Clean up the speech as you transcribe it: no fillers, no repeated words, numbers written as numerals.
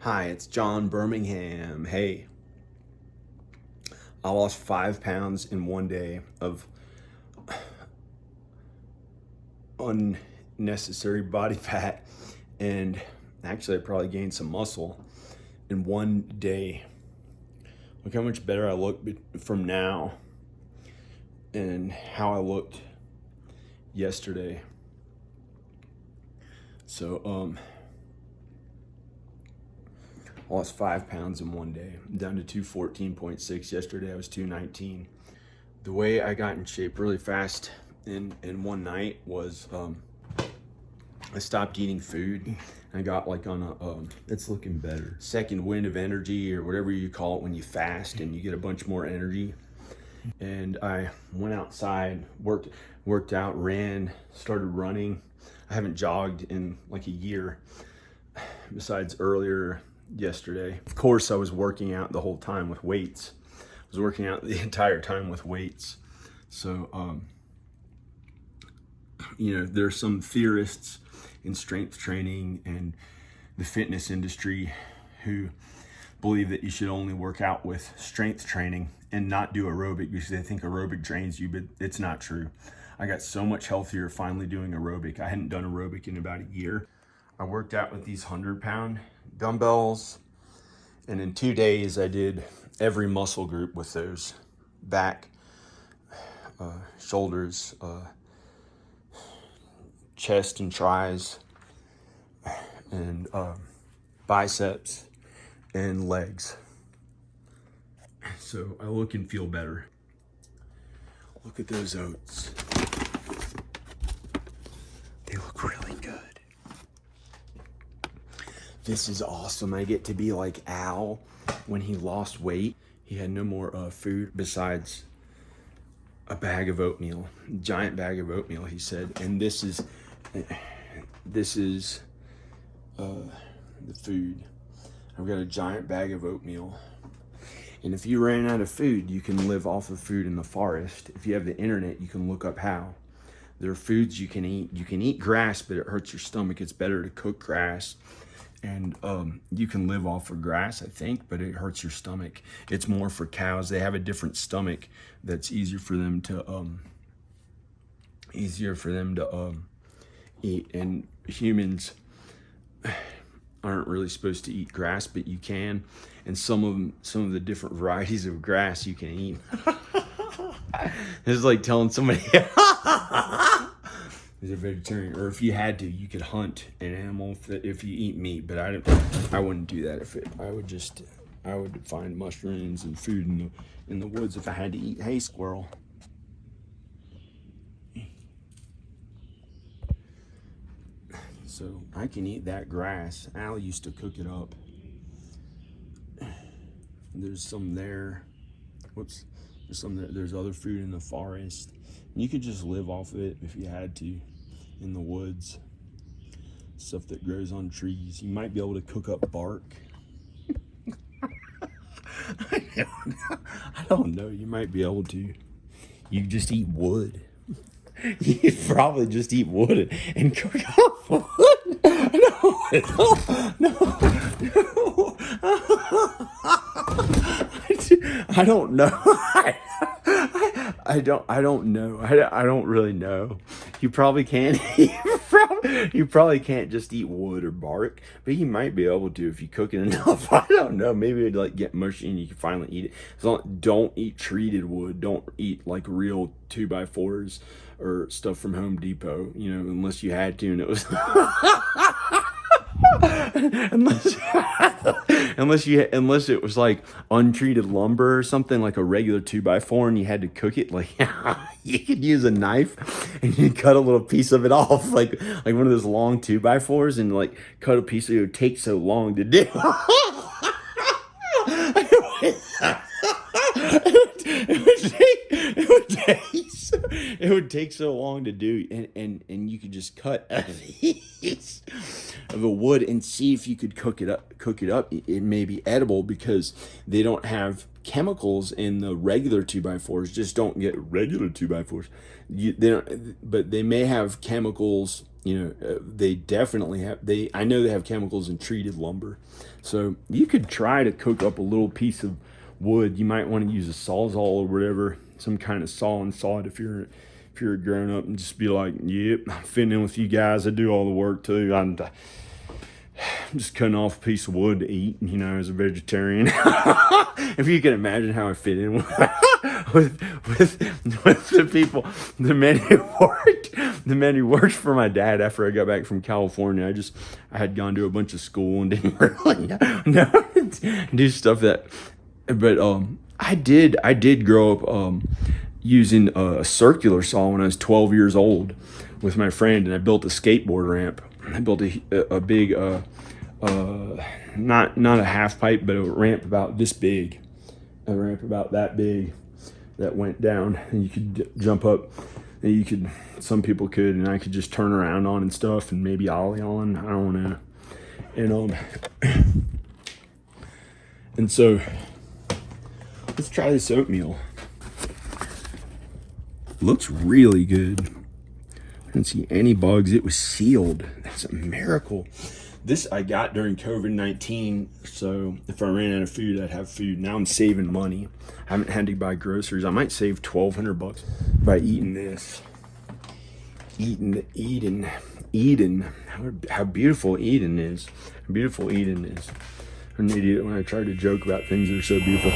Hi, it's John Birmingham. Hey, I lost 5 pounds in one day of unnecessary body fat, and actually I probably gained some muscle in one day. Look how much better I look from now and how I looked yesterday. So I lost 5 pounds in one day. I'm down to 214.6. Yesterday I was 219. The way I got in shape really fast in one night was I stopped eating food. I got like on a It's looking better. second wind of energy, or whatever you call it when you fast and you get a bunch more energy. And I went outside, worked out, ran, started running. I haven't jogged in like a year, besides earlier yesterday. Of course, I was working out the whole time with weights. I was working out the entire time with weights. So, there's some theorists in strength training and the fitness industry who believe that you should only work out with strength training and not do aerobic because they think aerobic drains you, but it's not true. I got so much healthier finally doing aerobic. I hadn't done aerobic in about a year. I worked out with these 100-pound dumbbells, and in 2 days I did every muscle group with those: back, shoulders, chest and tries, and biceps and legs. So I look and feel better. Look at those oats. They look really good. This is awesome. I get to be like Al when he lost weight. He had no more food besides a bag of oatmeal, giant bag of oatmeal, he said. And this is the food. I've got a giant bag of oatmeal. And if you ran out of food, you can live off of food in the forest. If you have the internet, you can look up how. There are foods you can eat. You can eat grass, but it hurts your stomach. It's better to cook grass. And you can live off of grass, I think, but it hurts your stomach. It's more for cows. They have a different stomach that's easier for them to eat. And humans aren't really supposed to eat grass, but you can. And some of the different varieties of grass you can eat. It's like telling somebody is a vegetarian, or if you had to, you could hunt an animal if you eat meat. But I wouldn't do that. I would find mushrooms and food in the woods if I had to eat hay squirrel. So I can eat that grass. Al used to cook it up. There's some there. Whoops. There's other food in the forest. You could just live off of it if you had to, in the woods. Stuff that grows on trees. You might be able to cook up bark. I don't know. You might be able to. You just eat wood. You could probably just eat wood and cook up wood. No. I don't know. I don't know. I don't really know. You probably can't. You probably can't just eat wood or bark, but you might be able to if you cook it enough. I don't know. Maybe it'd like get mushy and you can finally eat it. Don't eat treated wood. Don't eat like real 2x4s or stuff from Home Depot. Unless you had to, and it was. unless it was like untreated lumber or something, like a regular 2x4, and you had to cook it, like you could use a knife and you cut a little piece of it off, like one of those long 2x4s, and like cut a piece of it. It would take so long to do. It would take so long to do, and you could just cut a piece of a wood and see if you could cook it up. It may be edible because they don't have chemicals in the regular 2x4s. Just don't get regular 2x4s. They don't, but they may have chemicals they definitely have, I know they have chemicals in treated lumber. So you could try to cook up a little piece of wood. You might want to use a Sawzall or whatever, some kind of saw and saw it if you're a grown up, and just be like, yep, I'm fitting in with you guys. I do all the work too. I'm just cutting off a piece of wood to eat, as a vegetarian. If you can imagine how I fit in with the people, the men who worked for my dad after I got back from California. I had gone to a bunch of school and didn't really do stuff that, but I did grow up using a circular saw when I was 12 years old with my friend, and I built a skateboard ramp. I built a big, not a half pipe, but a ramp about this big, a ramp about that big that went down, and you could jump up, and some people could, and I could just turn around on and stuff, and maybe ollie on, I don't know. And so let's try this oatmeal. Looks really good. I didn't see any bugs. It was sealed. That's a miracle. This I got during COVID-19, so if I ran out of food, I'd have food. Now I'm saving money. I haven't had to buy groceries. I might save $1,200 by eating this. Eden. How beautiful Eden is. How beautiful Eden is. I'm an idiot when I try to joke about things that are so beautiful.